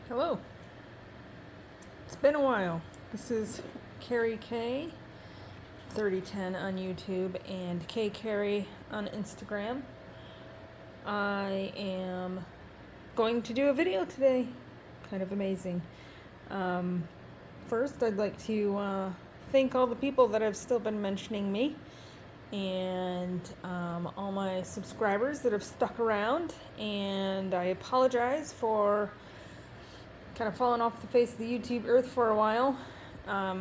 Hello. It's been a while. This is Carrie K, 3010 on YouTube, and K Carrie on Instagram. I am going to do a video today. Kind of amazing. First, I'd like to thank all the people that have still been mentioning me, and all my subscribers that have stuck around. And I apologize for kind of fallen off the face of the YouTube earth for a while. I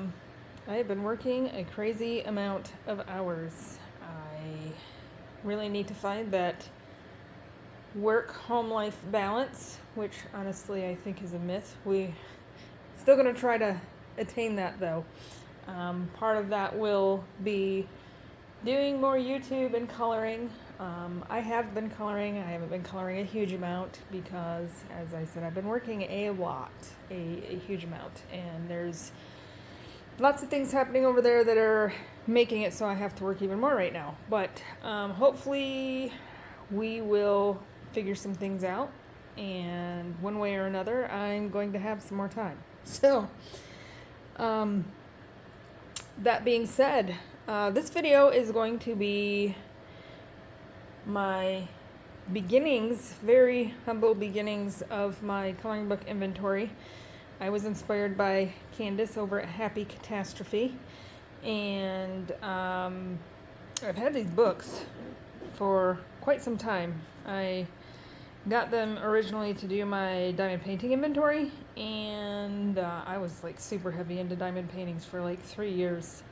have been working a crazy amount of hours. I really need to find that work-home life balance, which honestly I think is a myth. We still going to try to attain that though. Part of that will be doing more YouTube and coloring. I have been coloring. I haven't been coloring a huge amount because, as I said, I've been working a lot, a huge amount. And there's lots of things happening over there that are making it so I have to work even more right now. But hopefully we will figure some things out. And one way or another, I'm going to have some more time. So, that being said, this video is going to be my beginnings, very humble beginnings of my coloring book inventory. I was inspired by Candace over at Happy Catastrophe, and I've had these books for quite some time. I got them originally to do my diamond painting inventory, and I was like super heavy into diamond paintings for like 3 years.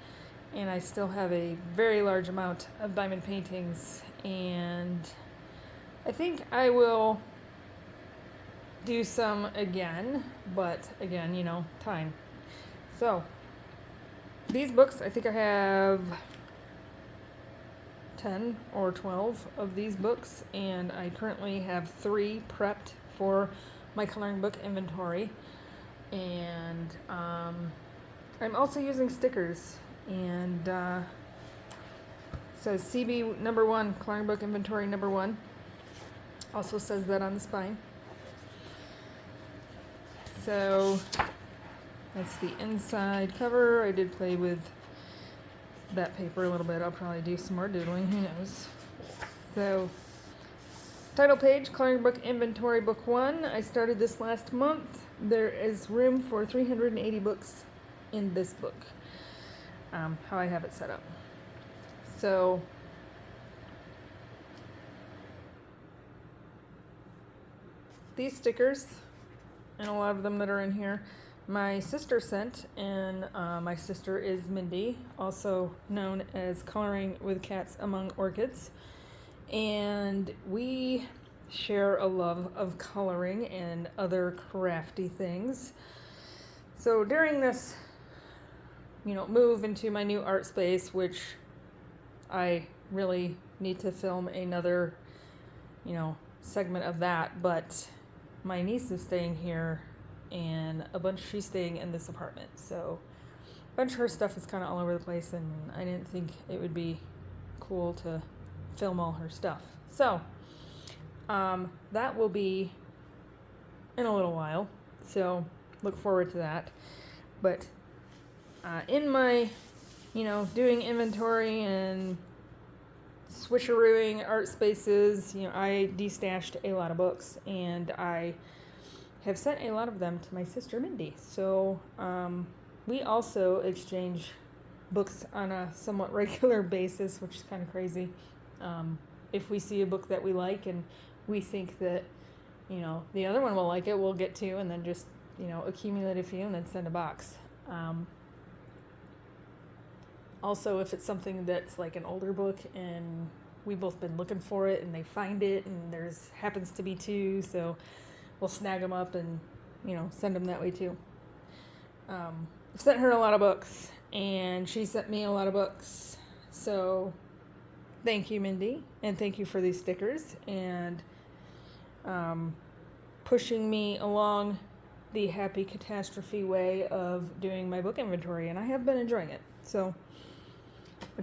And I still have a very large amount of diamond paintings, and I think I will do some again, but again, you know, time. So, these books, I think I have 10 or 12 of these books, and I currently have 3 prepped for my coloring book inventory. And I'm also using stickers. And says CB number 1, coloring book inventory number 1. Also says that on the spine. So that's the inside cover. I did play with that paper a little bit. I'll probably do some more doodling, who knows. So title page, coloring book inventory book 1. I started this last month. There is room for 380 books in this book. How I have it set up. So these stickers, and a lot of them that are in here, my sister sent, and my sister is Mindy, also known as Coloring with Cats Among Orchids, and we share a love of coloring and other crafty things. So during this move into my new art space, which I really need to film another, segment of that, but my niece is staying here, and she's staying in this apartment, so a bunch of her stuff is kind of all over the place, and I didn't think it would be cool to film all her stuff. So, that will be in a little while, so look forward to that. But in my, doing inventory and switcherooing art spaces, I destashed a lot of books, and I have sent a lot of them to my sister Mindy. So we also exchange books on a somewhat regular basis, which is kind of crazy. If we see a book that we like and we think that, the other one will like it, we'll get 2 and then just, accumulate a few and then send a box. Also, if it's something that's like an older book and we've both been looking for it and they find it and there's happens to be 2, so we'll snag them up and, send them that way too. I've sent her a lot of books, and she sent me a lot of books. So thank you, Mindy, and thank you for these stickers and pushing me along the Happy Catastrophe way of doing my book inventory, and I have been enjoying it. So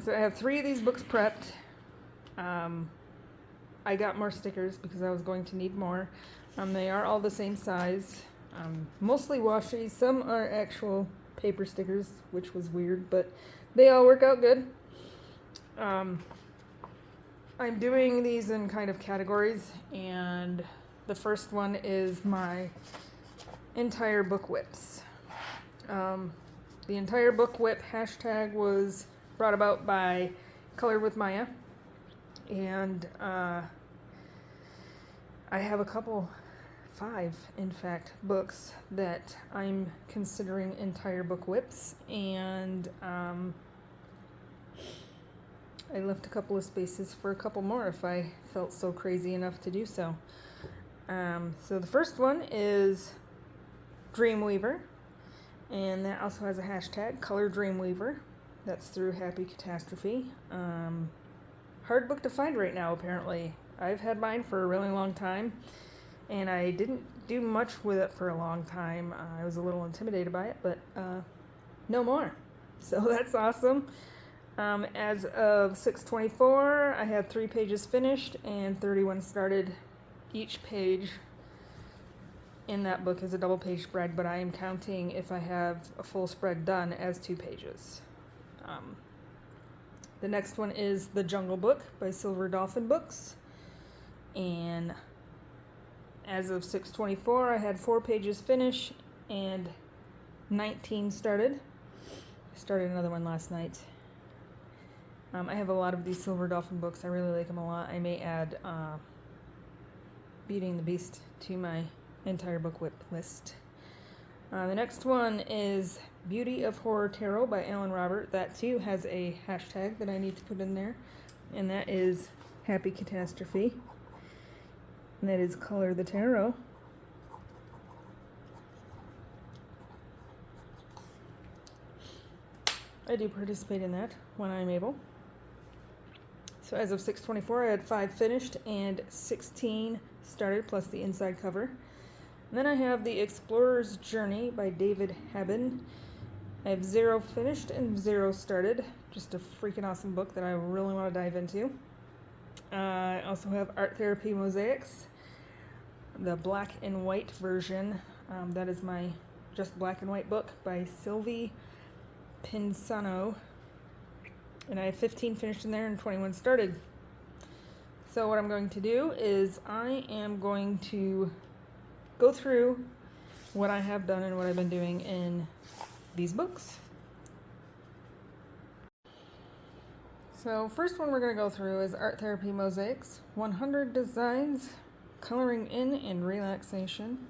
I have 3 of these books prepped. I got more stickers because I was going to need more. They are all the same size. Mostly washi. Some are actual paper stickers, which was weird, but they all work out good. I'm doing these in kind of categories, and the first one is my entire book whips. The entire book whip hashtag was brought about by Color with Maya, and I have a couple, 5 in fact, books that I'm considering entire book whips, and I left a couple of spaces for a couple more if I felt so crazy enough to do so. So the first one is Dreamweaver, and that also has a hashtag, Color Dreamweaver. That's through Happy Catastrophe. Hard book to find right now, apparently. I've had mine for a really long time, and I didn't do much with it for a long time. I was a little intimidated by it, but no more. So that's awesome. As of 6/24, I had 3 pages finished and 31 started. Each page in that book is a double page spread, but I am counting if I have a full spread done as 2 pages. The next one is The Jungle Book by Silver Dolphin Books, and as of 6/24, I had 4 pages finished and 19 started. I started another one last night. I have a lot of these Silver Dolphin books. I really like them a lot. I may add Beauty and the Beast to my entire book whip list. The next one is Beauty of Horror Tarot by Alan Robert. That too has a hashtag that I need to put in there, and that is Happy Catastrophe. And that is Color the Tarot. I do participate in that when I'm able. So as of 6/24, I had 5 finished and 16 started, plus the inside cover. And then I have The Explorer's Journey by David Haben. I have 0 finished and 0 started. Just a freaking awesome book that I really want to dive into. I also have Art Therapy Mosaics, the black and white version. That is my just black and white book by Sylvie Pinsano. And I have 15 finished in there and 21 started. So what I'm going to do is I am going to go through what I have done and what I've been doing in these books. So first one we're going to go through is Art Therapy Mosaics, 100 Designs, Coloring in and Relaxation.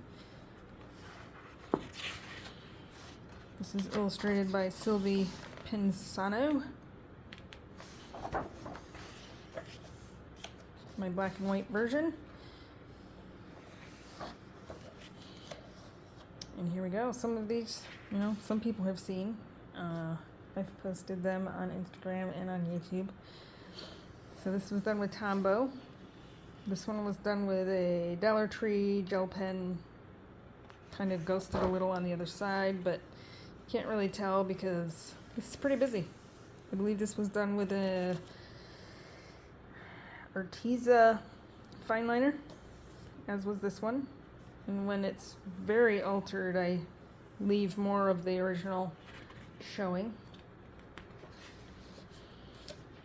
This is illustrated by Sylvie Pinsano. My black and white version. And here we go. Some of these, some people have seen. I've posted them on Instagram and on YouTube. So this was done with Tombow. This one was done with a Dollar Tree gel pen. Kind of ghosted a little on the other side, but can't really tell because this is pretty busy. I believe this was done with a Arteza fine liner, as was this one. And when it's very altered, I leave more of the original showing.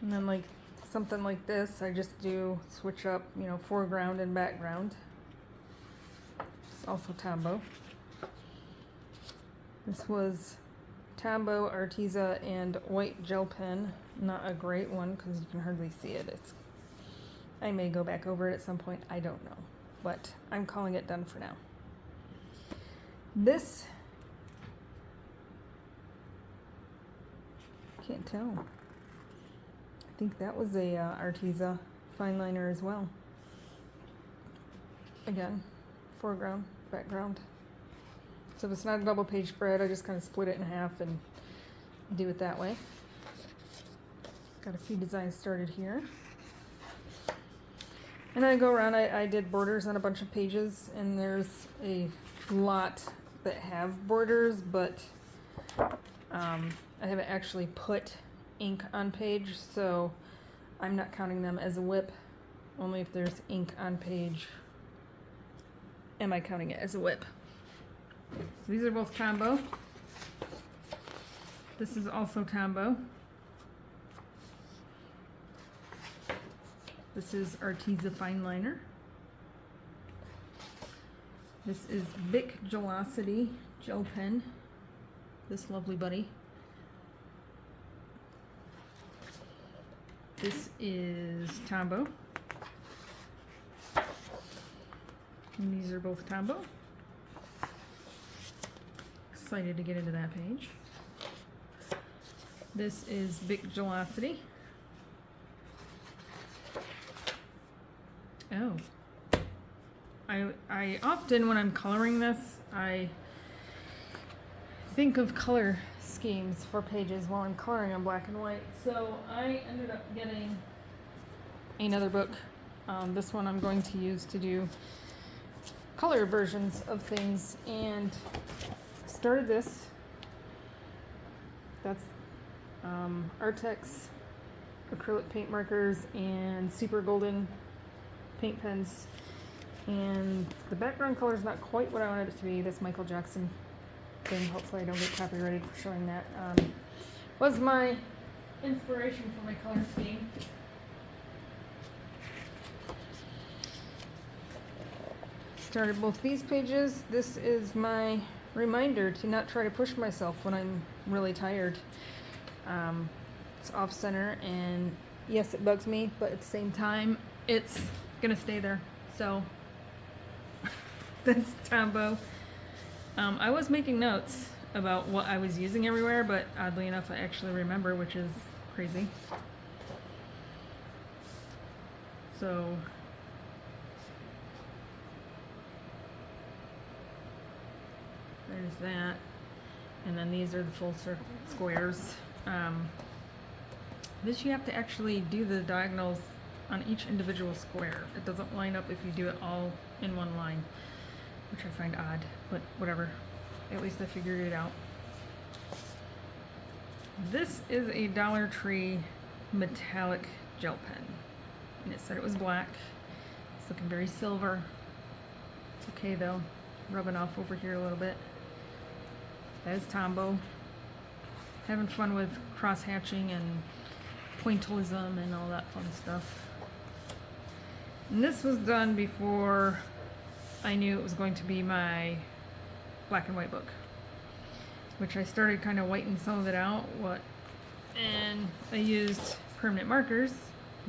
And then like something like this, I just do switch up, foreground and background. It's also Tombow. This was Tombow, Arteza, and white gel pen. Not a great one because you can hardly see it. I may go back over it at some point, I don't know. But I'm calling it done for now. This, can't tell. I think that was a Arteza fine liner as well. Again, foreground, background. So if it's not a double page spread, I just kind of split it in half and do it that way. Got a few designs started here. And I go around, I did borders on a bunch of pages, and there's a lot that have borders, but I haven't actually put ink on page, so I'm not counting them as a whip. Only if there's ink on page am I counting it as a whip. So these are both Tombow. This is also Tombow. This is Arteza Fine Liner. This is Bic Gelocity Gel Pen. This lovely buddy. This is Tombow. And these are both Tombow. Excited to get into that page. This is Bic Gelocity. Oh. I often, when I'm coloring this, I think of color schemes for pages while I'm coloring on black and white. So I ended up getting another book. This one I'm going to use to do color versions of things, and started this. That's Artex acrylic paint markers and super golden paint pens, and the background color is not quite what I wanted it to be. This Michael Jackson thing, hopefully I don't get copyrighted for showing that, was my inspiration for my color scheme. Started both these pages. This is my reminder to not try to push myself when I'm really tired. It's off center, and yes, it bugs me, but at the same time it's gonna stay there. So that's Tombow. I was making notes about what I was using everywhere, but oddly enough I actually remember, which is crazy. So there's that, and then these are the full circle squares. This you have to actually do the diagonals on each individual square. It doesn't line up if you do it all in one line, which I find odd, but whatever. At least I figured it out. This is a Dollar Tree metallic gel pen, and it said it was black. It's looking very silver. It's okay though, rubbing off over here a little bit. That is Tombow. Having fun with cross hatching and pointillism and all that fun stuff. And this was done before I knew it was going to be my black and white book, which I started kind of whitening some of it out. And I used permanent markers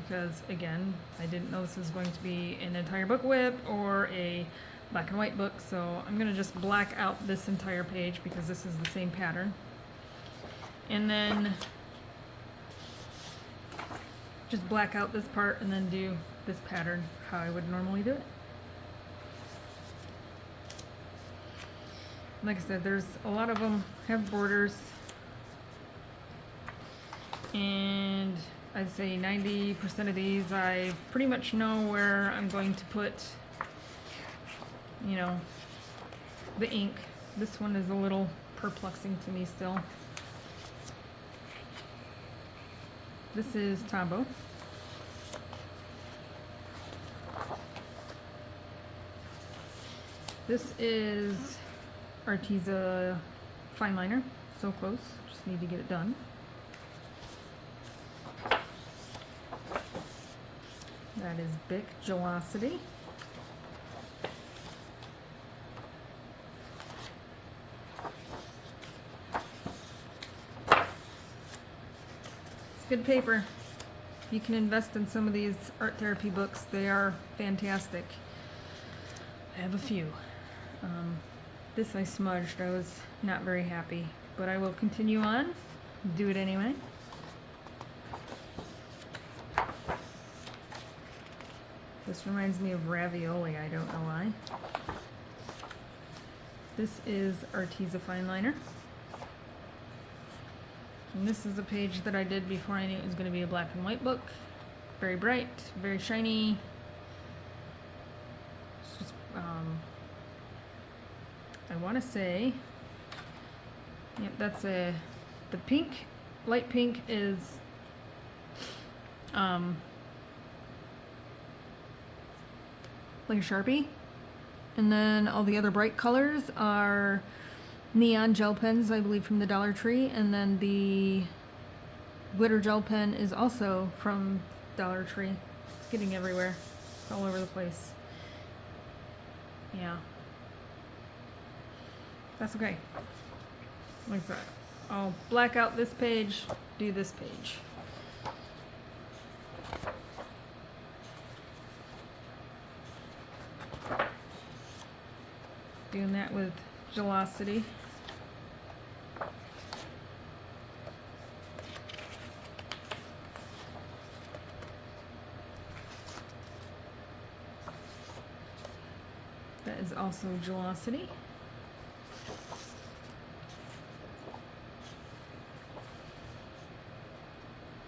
because, again, I didn't know this was going to be an entire book whip or a black and white book, so I'm going to just black out this entire page because this is the same pattern. And then just black out this part and then do this pattern how I would normally do it. Like I said, there's a lot of them have borders, and I'd say 90% of these I pretty much know where I'm going to put, you know, the ink. This one is a little perplexing to me still. This is Tombow. This is Arteza Fine Liner. So close, just need to get it done. That is Bic Gelocity. Good paper. You can invest in some of these art therapy books. They are fantastic. I have a few. This I smudged. I was not very happy, but I will continue on. Do it anyway. This reminds me of ravioli. I don't know why. This is Arteza Fine Liner. And this is a page that I did before I knew it was going to be a black and white book. Very bright, very shiny. It's just, I want to say, yep, that's the pink, light pink is, like a Sharpie. And then all the other bright colors are neon gel pens, I believe, from the Dollar Tree. And then the glitter gel pen is also from Dollar Tree. It's getting everywhere. It's all over the place. Yeah. That's okay. Like that. I'll black out this page, do this page. Doing that with Gelosity. That is also Gelosity.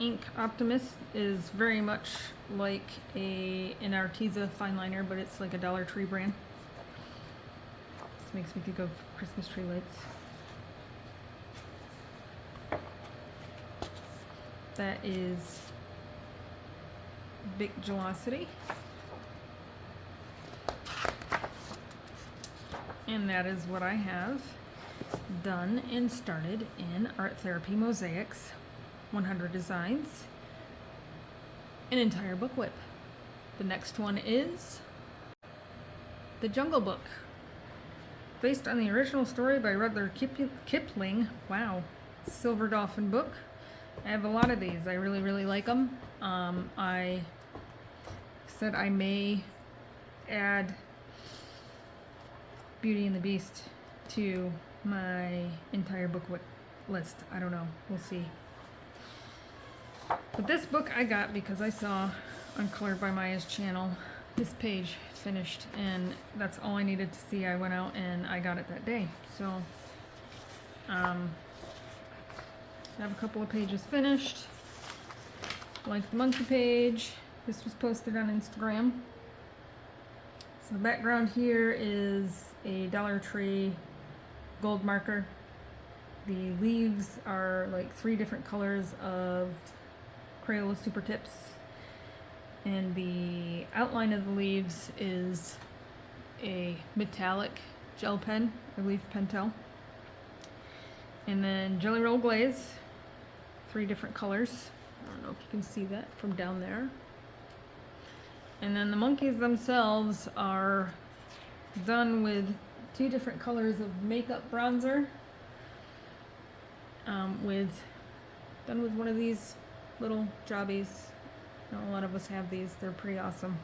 Ink Optimist is very much like an Arteza fine liner, but it's like a Dollar Tree brand. This makes me think of Christmas tree lights. That is Big Gelosity. And that is what I have done and started in Art Therapy Mosaics. 100 designs, an entire book whip. The next one is The Jungle Book, based on the original story by Rudyard Kipling. Wow, Silver Dolphin book. I have a lot of these. I really like them. I said I may add Beauty and the Beast to my entire book whip list. I don't know. We'll see. But this book I got because I saw on Colored by Maya's channel this page finished, and that's all I needed to see. I went out and I got it that day. So I have a couple of pages finished, like the monkey page. This was posted on Instagram. So the background here is a Dollar Tree gold marker. The leaves are like 3 different colors of Crayola Super Tips, and the outline of the leaves is a metallic gel pen, or leaf pentel, and then Jelly Roll Glaze, 3 different colors. I don't know if you can see that from down there. And then the monkeys themselves are done with 2 different colors of makeup bronzer, done with one of these little jobbies. A lot of us have these. They're pretty awesome.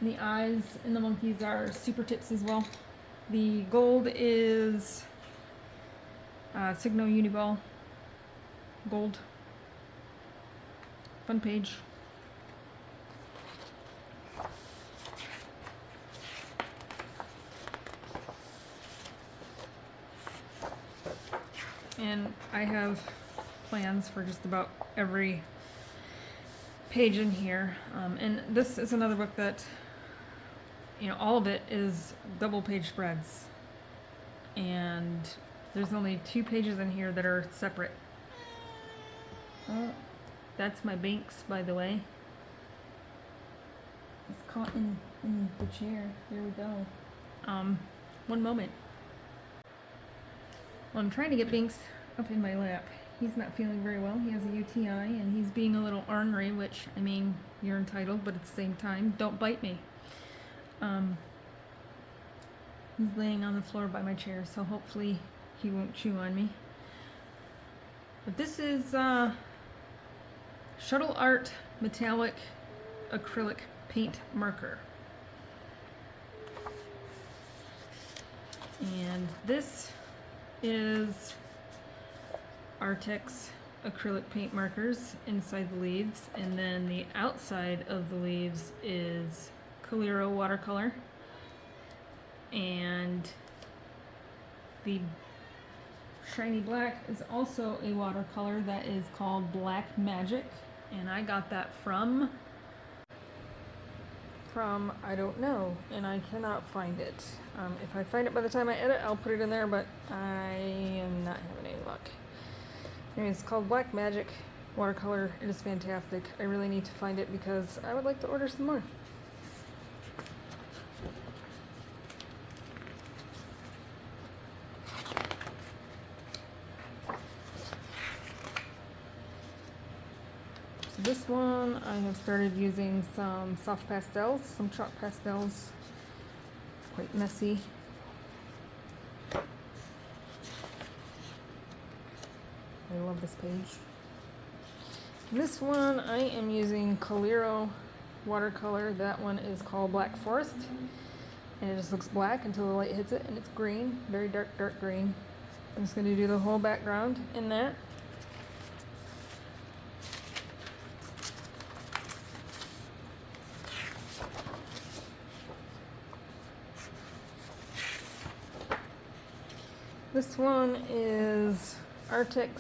And the eyes in the monkeys are Super Tips as well. The gold is Signo Uniball gold. Fun page. And I have plans for just about every page in here. And this is another book that, you know, all of it is double page spreads. And there's only 2 pages in here that are separate. Oh, that's my Binks, by the way. It's caught in the chair. There we go. One moment. Well, I'm trying to get Binks up in my lap. He's not feeling very well. He has a UTI and he's being a little ornery, which, I mean, you're entitled, but at the same time, don't bite me. He's laying on the floor by my chair, so hopefully he won't chew on me. But this is Shuttle Art Metallic Acrylic Paint Marker. And this is Artex acrylic paint markers inside the leaves, and then the outside of the leaves is Calero watercolor, and the shiny black is also a watercolor that is called Black Magic, and I got that from I don't know, and I cannot find it. If I find it by the time I edit, I'll put it in there, but I am not having any luck. Anyway, it's called Black Magic watercolor. It is fantastic. I really need to find it because I would like to order some more. This one I have started using some soft pastels, some chalk pastels. Quite messy. I love this page. This one I am using Coliro watercolor. That one is called Black Forest. And it just looks black until the light hits it, and it's green, very dark, dark green. I'm just going to do the whole background in that. This one is Artex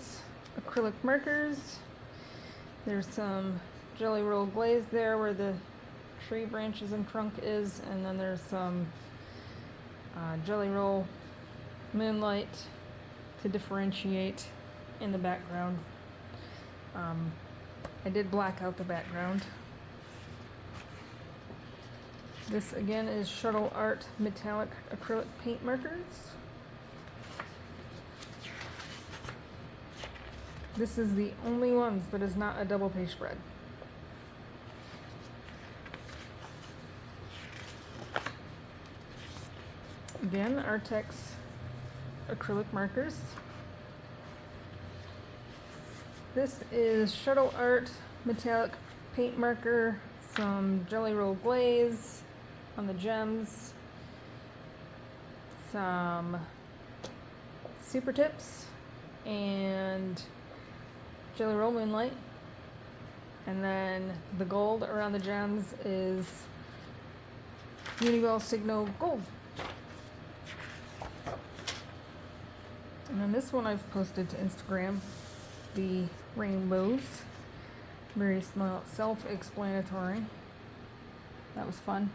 acrylic markers. There's some Jelly Roll glaze there where the tree branches and trunk is, and then there's some Jelly Roll Moonlight to differentiate in the background. I did black out the background. This again is Shuttle Art metallic acrylic paint markers. This is the only ones that is not a double page spread. Again, Artex acrylic markers. This is Shuttle Art metallic paint marker, some Jelly Roll glaze on the gems, some Super Tips, and Jelly Roll Moonlight. And then the gold around the gems is Uniball Signo Gold. And then this one I've posted to Instagram, the rainbows. Very small, self-explanatory. That was fun.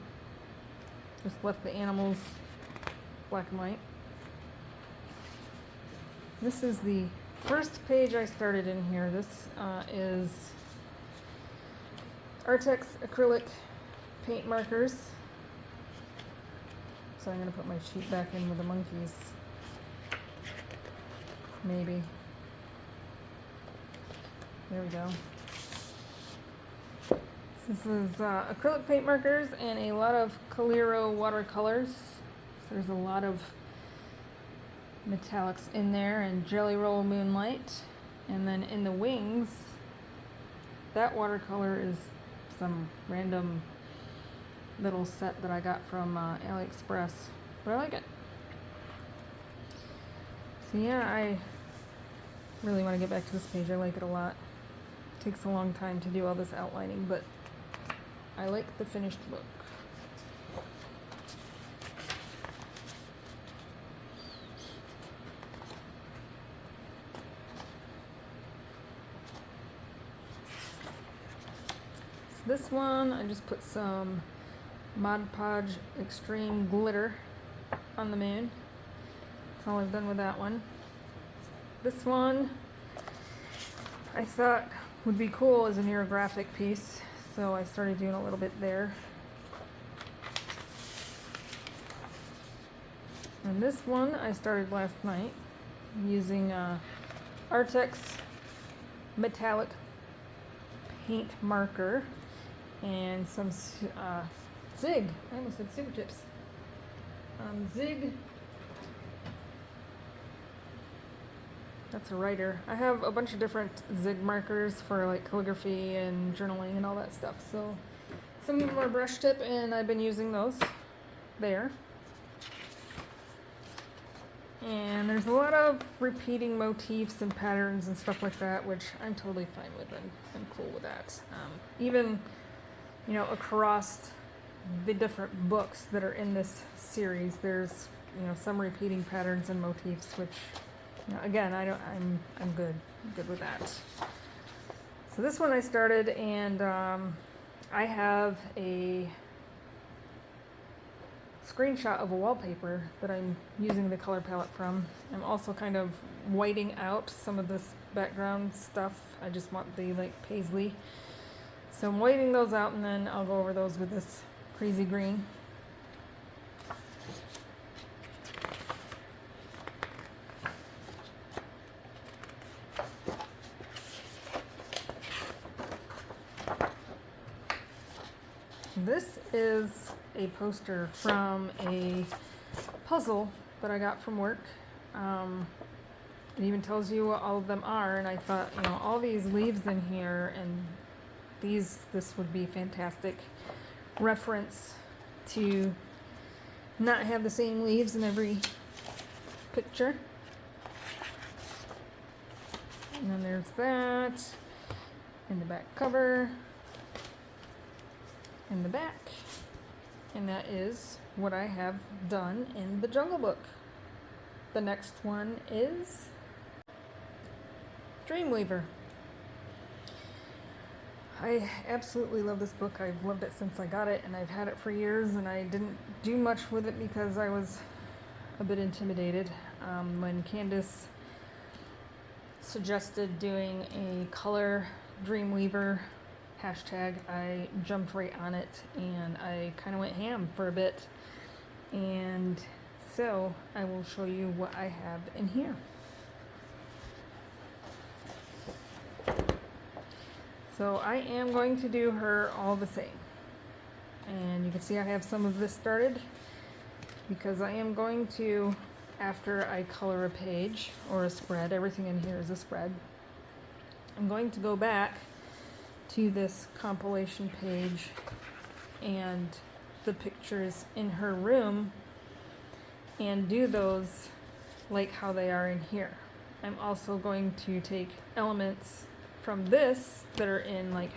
Just left the animals black and white. This is the first page I started in here. This is Artex acrylic paint markers. So I'm going to put my sheet back in with the monkeys. Maybe. There we go. This is acrylic paint markers and a lot of Coliro watercolors. So there's a lot of metallics in there, and Jelly Roll Moonlight. And then in the wings, that watercolor is some random little set that I got from AliExpress. But I like it. So yeah, I really want to get back to this page. I like it a lot. It takes a long time to do all this outlining, but I like the finished look. This one, I just put some Mod Podge Extreme Glitter on the moon. That's all I've done with that one. This one I thought would be cool as an aerographic piece, so I started doing a little bit there. And this one I started last night using Artex metallic paint marker and some Zig. I almost said Super Tips. Zig. That's a writer. I have a bunch of different Zig markers for like calligraphy and journaling and all that stuff. So some of them are brush tip, and I've been using those there. And there's a lot of repeating motifs and patterns and stuff like that, which I'm totally fine with, and I'm cool with that. Even, you know, across the different books that are in this series, there's, you know, some repeating patterns and motifs, which, you know, again, I'm good with that. So this one I started, and I have a screenshot of a wallpaper that I'm using the color palette from. I'm also kind of whiting out some of this background stuff. I just want the like paisley. So I'm whiting those out, and then I'll go over those with this crazy green. this is a poster from a puzzle that I got from work. It even tells you what all of them are, and I thought, you know, all these leaves in here, and this would be fantastic reference to not have the same leaves in every picture. And then there's that in the back cover, in the back, and that is what I have done in the Jungle Book. The next one is Dreamweaver. I absolutely love this book. I've loved it since I got it, and I've had it for years, and I didn't do much with it because I was a bit intimidated. When Candace suggested doing a color Dreamweaver hashtag, I jumped right on it, and I kind of went ham for a bit. And so I will show you what I have in here. So I am going to do her all the same. And you can see I have some of this started because I am going to, after I color a page or a spread, everything in here is a spread, I'm going to go back to this compilation page and the pictures in her room and do those like how they are in here. I'm also going to take elements from this that are in like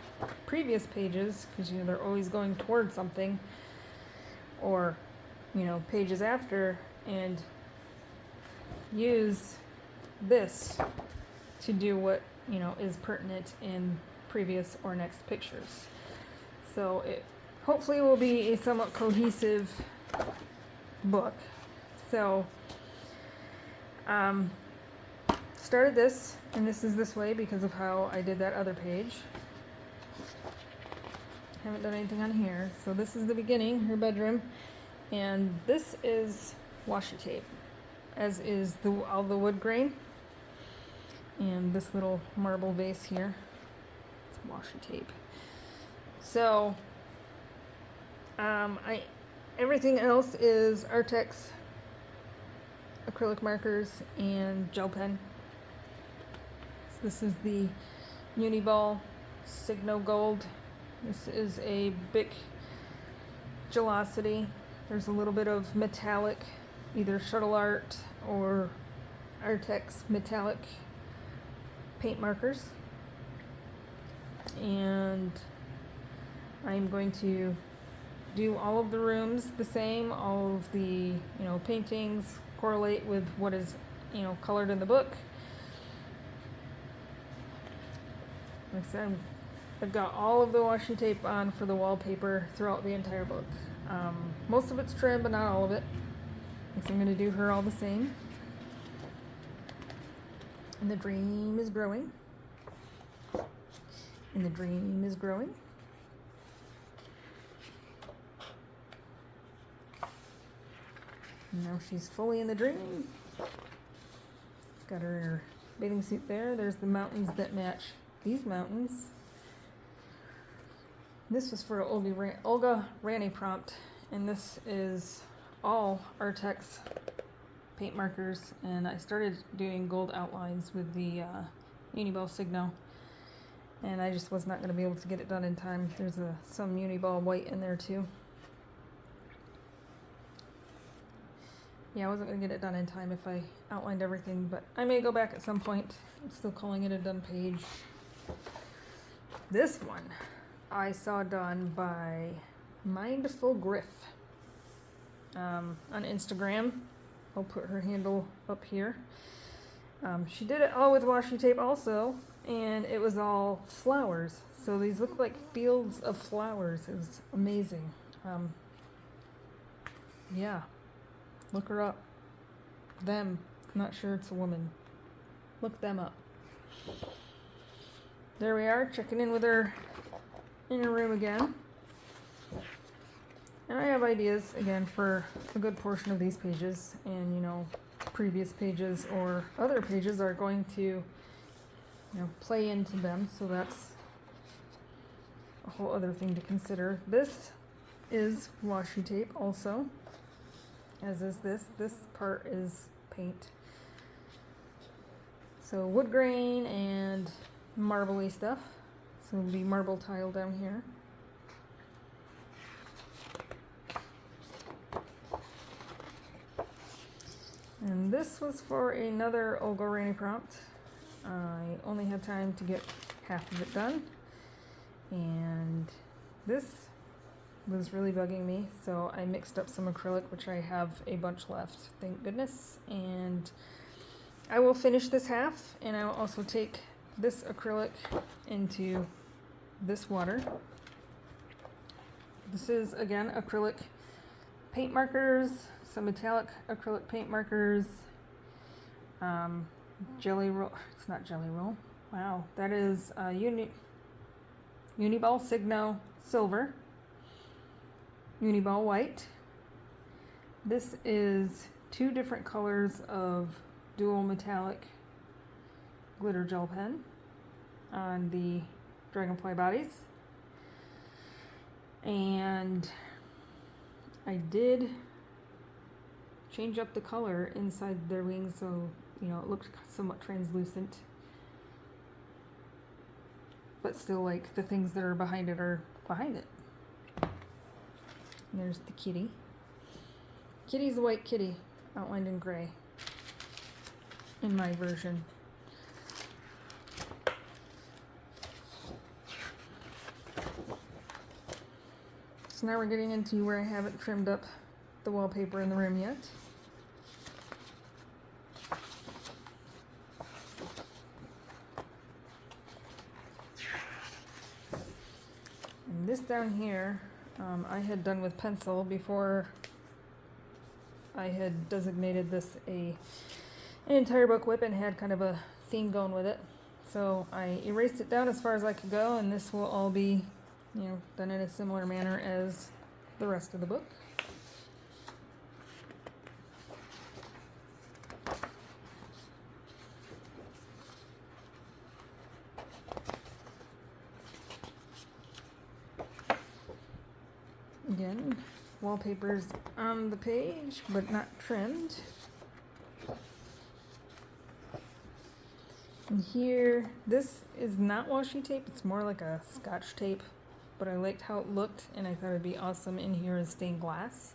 previous pages, because you know they're always going towards something, or you know pages after, and use this to do what you know is pertinent in previous or next pictures. So it hopefully will be a somewhat cohesive book. So started this, and this is this way because of how I did that other page. Haven't done anything on here. So this is the beginning, her bedroom, and this is washi tape, as is all the wood grain, and this little marble vase here. It's washi tape. So everything else is Artex acrylic markers and gel pen. So this is the Uniball Signo Gold. This is a Bic Gelosity. There's a little bit of metallic, either Shuttle Art or Artex metallic paint markers. And I'm going to do all of the rooms the same, all of the paintings correlate with what is colored in the book. Like I said, I've got all of the washi tape on for the wallpaper throughout the entire book. Most of it's trim, but not all of it. So I'm going to do her all the same. And the dream is growing. And the dream is growing. Now she's fully in the dream. Got her in her bathing suit there. There's the mountains that match these mountains. This was for Olga Rani prompt, and this is all Artex paint markers, and I started doing gold outlines with the Uniball Signo, and I just was not going to be able to get it done in time. There's some Uniball white in there too. Yeah, I wasn't going to get it done in time if I outlined everything, but I may go back at some point. I'm still calling it a done page. This one I saw done by Mindful Griff on Instagram. I'll put her handle up here. She did it all with washi tape also, and it was all flowers. So these look like fields of flowers. It was amazing. Yeah. Look her up. Them. I'm not sure it's a woman. Look them up. There we are, checking in with her in her room again. And I have ideas, again, for a good portion of these pages. And, previous pages or other pages are going to, play into them. So that's a whole other thing to consider. This is washi tape also, as is this. This part is paint. So wood grain and marbly stuff. So it'll be marble tile down here. And this was for another Olga Rainy prompt. I only had time to get half of it done. And this was really bugging me, so I mixed up some acrylic, which I have a bunch left, thank goodness. And I will finish this half, and I will also take this acrylic into this water. This is, again, acrylic paint markers, some metallic acrylic paint markers, jelly roll. It's not jelly roll. Wow, that is Uniball Signo Silver, Uniball White. This is 2 different colors of dual metallic glitter gel pen on the Dragonfly bodies. And I did change up the color inside their wings so, you know, it looked somewhat translucent. But still, like, the things that are behind it are behind it. And there's the kitty. Kitty's a white kitty, outlined in gray, in my version. So now we're getting into where I haven't trimmed up the wallpaper in the room yet. And this down here, I had done with pencil before I had designated this an entire book whip and had kind of a theme going with it. So I erased it down as far as I could go, and this will all be, you know, done in a similar manner as the rest of the book. Again, wallpapers on the page, but not trimmed. And here, this is not washi tape, it's more like a Scotch tape, but I liked how it looked, and I thought it'd be awesome in here as stained glass.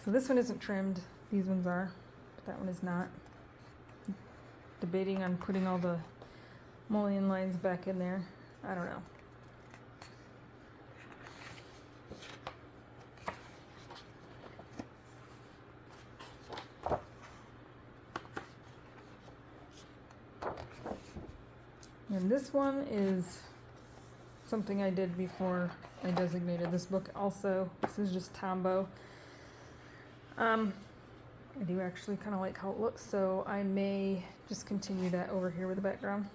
So this one isn't trimmed, these ones are, but that one is not. Debating on putting all the mullion lines back in there, I don't know. And this one is something I did before I designated this book also. This is just Tombow. I do actually kind of like how it looks, so I may just continue that over here with the background.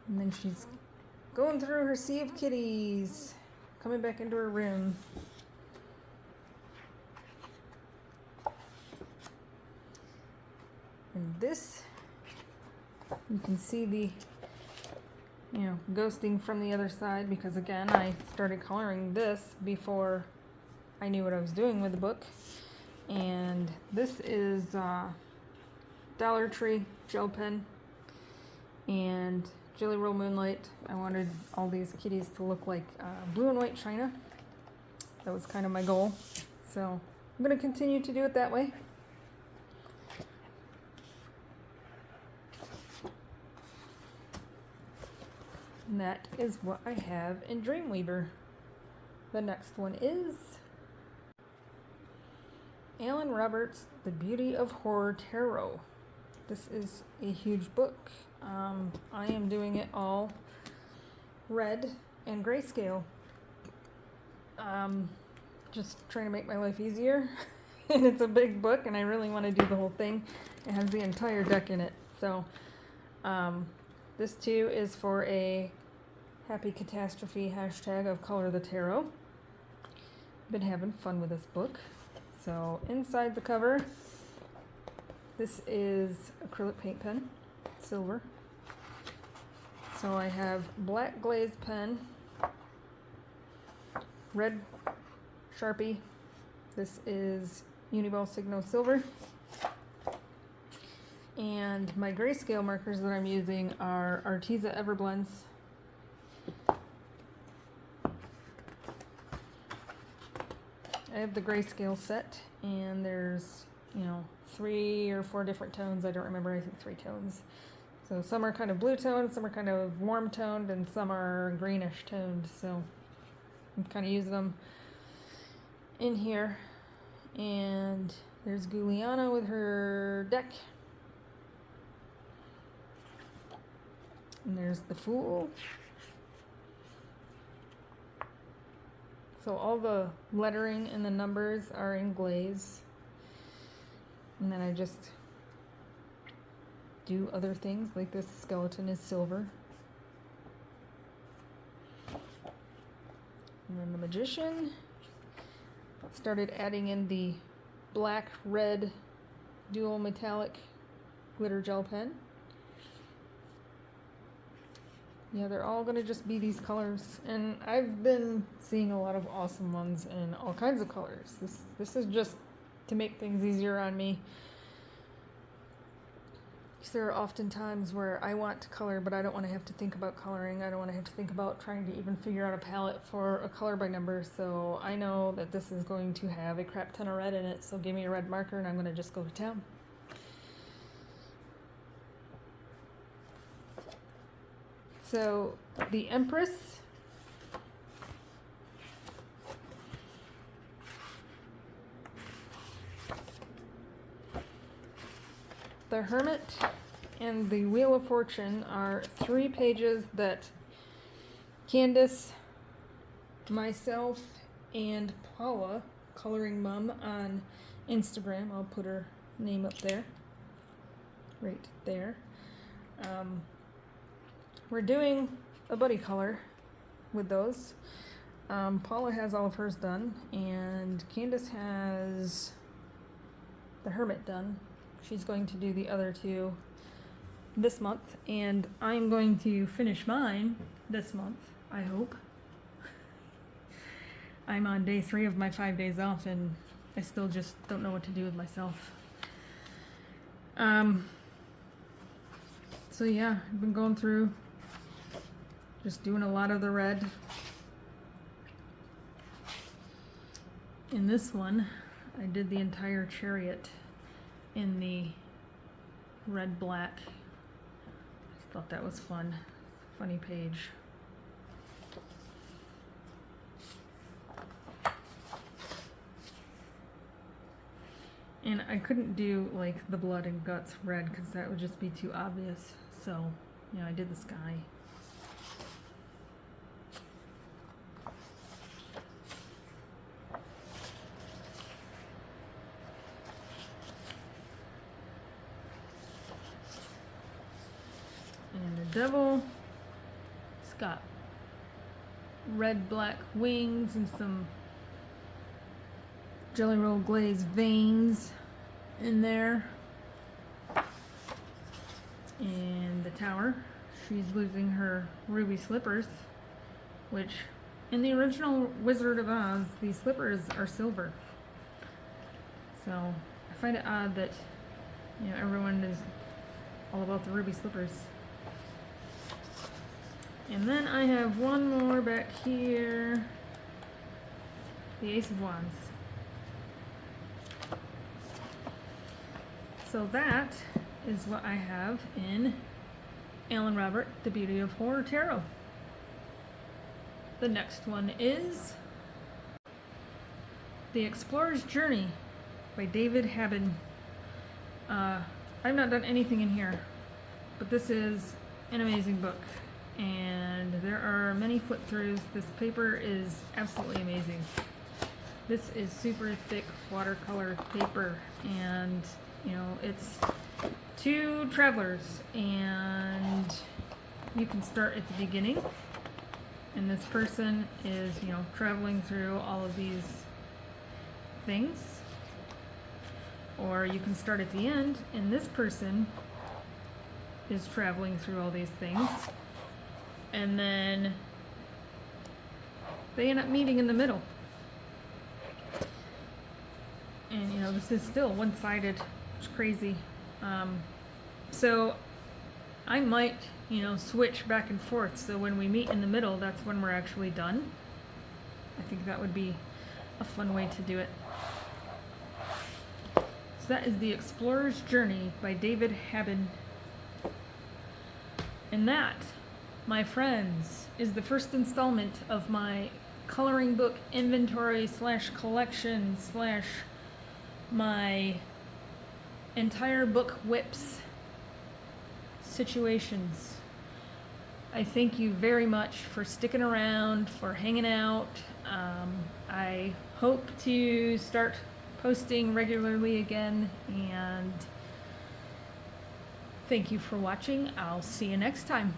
And then she's going through her sea of kitties, coming back into her room. And this, you can see the, you know, ghosting from the other side, because again, I started coloring this before I knew what I was doing with the book. And this is Dollar Tree gel pen and Jelly Roll Moonlight. I wanted all these kitties to look like blue and white china. That was kind of my goal. So I'm going to continue to do it that way. And that is what I have in Dreamweaver. The next one is Alan Roberts' The Beauty of Horror Tarot. This is a huge book. I am doing it all red and grayscale. Just trying to make my life easier. And it's a big book, and I really want to do the whole thing. It has the entire deck in it. So this too is for a Happy Catastrophe hashtag of Color the Tarot. Been having fun with this book. So inside the cover, this is acrylic paint pen, silver. So I have black glazed pen red Sharpie. This is Uniball Signo Silver. And my grayscale markers that I'm using are Arteza Everblends. I have the grayscale set, and there's, 3 or 4 different tones. I don't remember, I think 3 tones. So some are kind of blue toned, some are kind of warm toned, and some are greenish toned. So I'm kind of using them in here. And there's Guliana with her deck. And there's the Fool. So all the lettering and the numbers are in glaze. And then I just do other things, like this skeleton is silver. And then the Magician. Started adding in the black, red, dual metallic glitter gel pen. Yeah, they're all going to just be these colors. And I've been seeing a lot of awesome ones in all kinds of colors. This is just to make things easier on me. There are often times where I want to color, but I don't want to have to think about coloring. I don't want to have to think about trying to even figure out a palette for a color by number. So I know that this is going to have a crap ton of red in it. So give me a red marker and I'm going to just go to town. So the Empress, the Hermit, and the Wheel of Fortune are 3 pages that Candace, myself, and Paula, Coloring Mom, on Instagram. I'll put her name up there, right there. We're doing a buddy color with those. Paula has all of hers done, and Candace has the Hermit done. She's going to do the other 2 this month, and I'm going to finish mine this month, I hope. I'm on day 3 of my 5 days off, and I still just don't know what to do with myself. So yeah, I've been going through, just doing a lot of the red. In this one, I did the entire chariot in the red black. I thought that was fun. Funny page. And I couldn't do like the blood and guts red because that would just be too obvious. So, I did the sky. And the devil, it's got red, black wings and some Jelly Roll Glaze veins in there. And the tower, she's losing her ruby slippers, which in the original Wizard of Oz, these slippers are silver. So I find it odd that, everyone is all about the ruby slippers. And then I have one more back here, the Ace of Wands. So that is what I have in Alan Robert, The Beauty of Horror Tarot. The next one is The Explorer's Journey by David Habin. I've not done anything in here, but this is an amazing book, and there are many flip-throughs. This paper is absolutely amazing. This is super thick watercolor paper, and it's 2 travelers, and you can start at the beginning, and this person is traveling through all of these things, or you can start at the end and this person is traveling through all these things, and then they end up meeting in the middle. And you know, this is still one-sided. It's crazy. So I might, you know, switch back and forth, so when we meet in the middle, that's when we're actually done. I think that would be a fun way to do it. So that is The Explorer's Journey by David Habben. And that, my friends, is the first installment of my coloring book inventory / collection / my entire book whips situations. I thank you very much for sticking around, for hanging out. I hope to start posting regularly again, and thank you for watching. I'll see you next time.